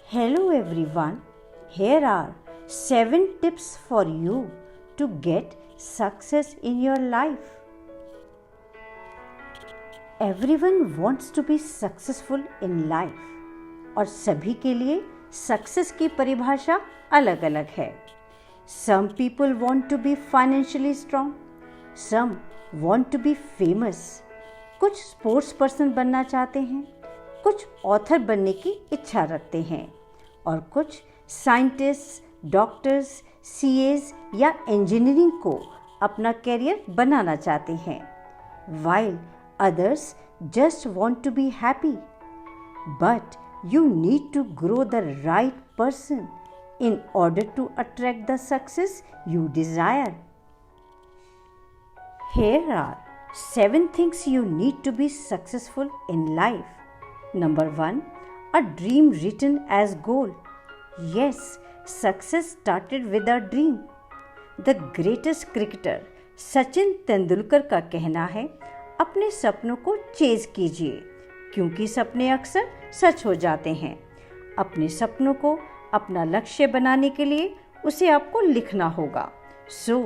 Hello everyone, here are 7 tips for you to get success in your life. Everyone wants to be successful in life और सभी के लिए success की परिभाषा अलग अलग है. Some people want to be financially strong, some want to be famous. कुछ स्पोर्ट्स पर्सन बनना चाहते हैं, कुछ ऑथर बनने की इच्छा रखते हैं और कुछ साइंटिस्ट, डॉक्टर्स, सीएस या इंजीनियरिंग को अपना करियर बनाना चाहते हैं. While others just want to be happy. But you need to grow the right person in order to attract the success you desire. Here are 7 things you need to be successful in life. Number 1. A dream written as goal. Yes, success started with a dream. The greatest cricketer Sachin Tendulkar का कहना है, अपने सपनों को chase कीजिए क्योंकि सपने अक्सर सच हो जाते हैं. अपने सपनों को अपना लक्ष्य बनाने के लिए उसे आपको लिखना होगा. सो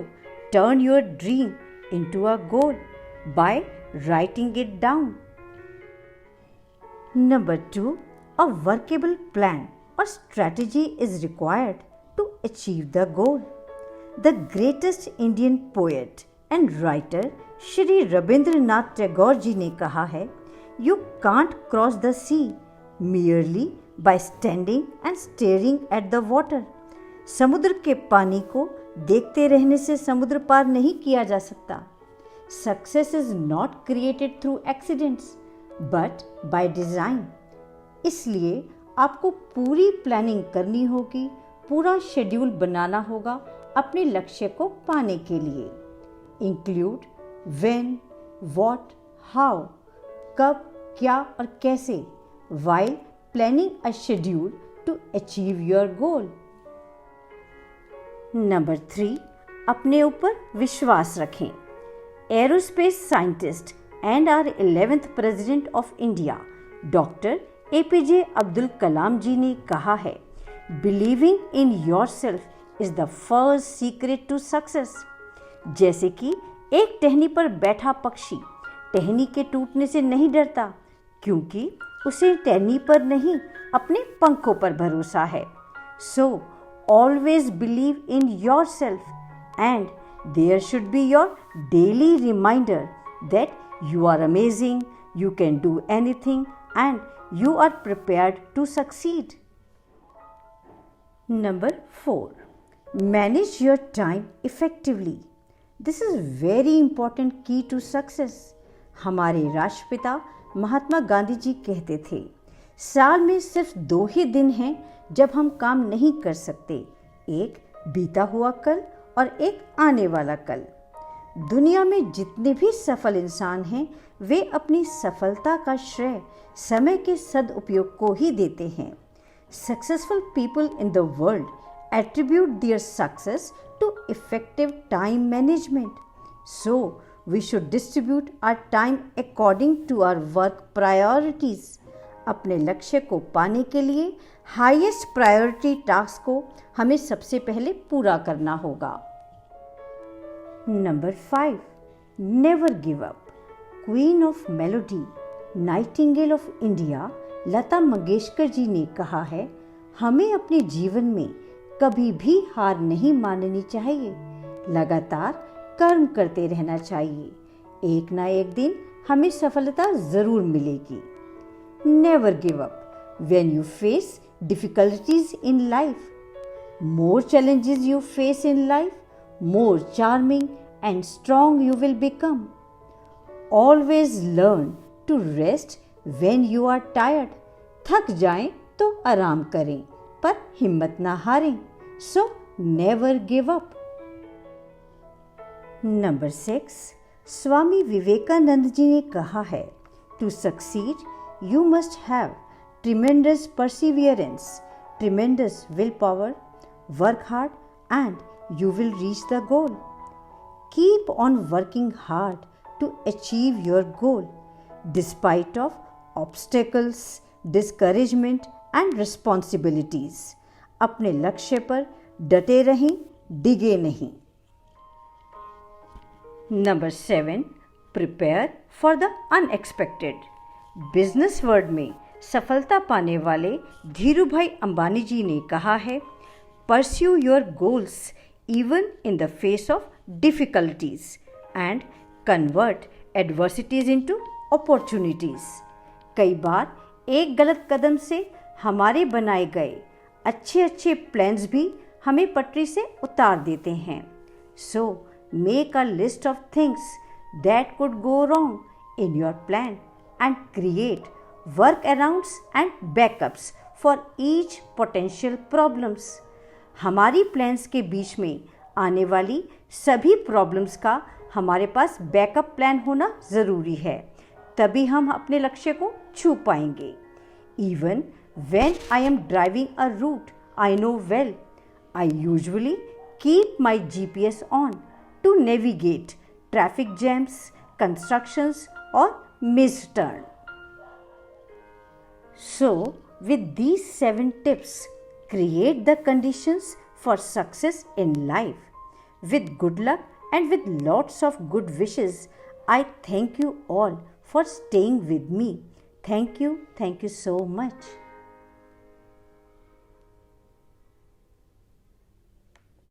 turn your dream into a goal by writing it down. Number 2. A workable plan or strategy is required to achieve the goal. The greatest Indian poet and writer Shri Rabindranath Tagore ji ने कहा है, You can't cross the sea merely by standing and staring at the water. समुद्र के पानी को देखते रहने से समुद्र पार नहीं किया जा सकता. Success is not created through accidents, but by design. इसलिए आपको पूरी प्लानिंग करनी होगी, पूरा शेड्यूल बनाना होगा अपने लक्ष्य को पाने के लिए. Include when, what, how, कब, क्या और कैसे, while planning a schedule to achieve your goal. Number 3. अपने ऊपर विश्वास रखें. Aerospace scientist and our 11th President of India, Dr. APJ Abdul Kalam ji ने कहा है, Believing in yourself is the first secret to success. जैसे कि एक टहनी पर बैठा पक्षी टहनी के टूटने से नहीं डरता क्योंकि उसे टहनी पर नहीं अपने पंखों पर भरोसा है. So always believe in yourself and there should be your daily reminder that you are amazing, you can do anything and you are prepared to succeed. Number 4. Manage your time effectively. This is very important key to success. हमारे राष्ट्रपिता महात्मा गांधी जी कहते थे, साल में सिर्फ 2 ही दिन हैं जब हम काम नहीं कर सकते, एक बीता हुआ कल और एक आने वाला कल. दुनिया में जितने भी सफल इंसान हैं वे अपनी सफलता का श्रेय समय के सदुपयोग को ही देते हैं. Successful people in the world attribute their success to effective time management. So, we should distribute our time according to our work priorities. अपने लक्ष्य को पाने के लिए हाईएस्ट प्रायोरिटी टास्क को हमें सबसे पहले पूरा करना होगा. Number 5. Never give up. Queen of Melody, nightingale of India, Lata Mangeshkar ji ने कहा है, हमें अपने जीवन में कभी भी हार नहीं माननी चाहिए, लगातार कर्म करते रहना चाहिए, एक ना एक दिन हमें सफलता जरूर मिलेगी. Never give up when you face difficulties in life. More challenges you face in life, more charming and strong you will become. Always learn to rest when you are tired. थक जाएं तो आराम करें, पर हिम्मत ना हारें. So never give up. Number 6. Swami Vivekananda ji ने कहा है, To succeed, you must have tremendous perseverance, tremendous willpower, work hard and you will reach the goal. Keep on working hard to achieve your goal, despite of obstacles, discouragement and responsibilities. अपने लक्ष्य पर डटे रहें, डिगे नहीं. Number 7. Prepare for the unexpected. Business world में सफलता पाने वाले धीरूभाई अंबानी जी ने कहा है, Pursue your goals even in the face of difficulties and convert adversities into opportunities. कई बार एक गलत कदम से हमारे बनाए गए अच्छे प्लान्स भी हमें पटरी से उतार देते हैं. So, make a list of things that could go wrong in your plan and create workarounds and backups for each potential problems. हमारी प्लान्स के बीच में आने वाली सभी प्रॉब्लम्स का हमारे पास बैकअप प्लान होना ज़रूरी है, तभी हम अपने लक्ष्य को छू पाएंगे. Even when I am driving a route I know well, I usually keep my GPS on to navigate traffic jams, constructions or missed turn. So, with these 7 tips, create the conditions for success in life. With good luck and with lots of good wishes, I thank you all for staying with me. Thank you so much.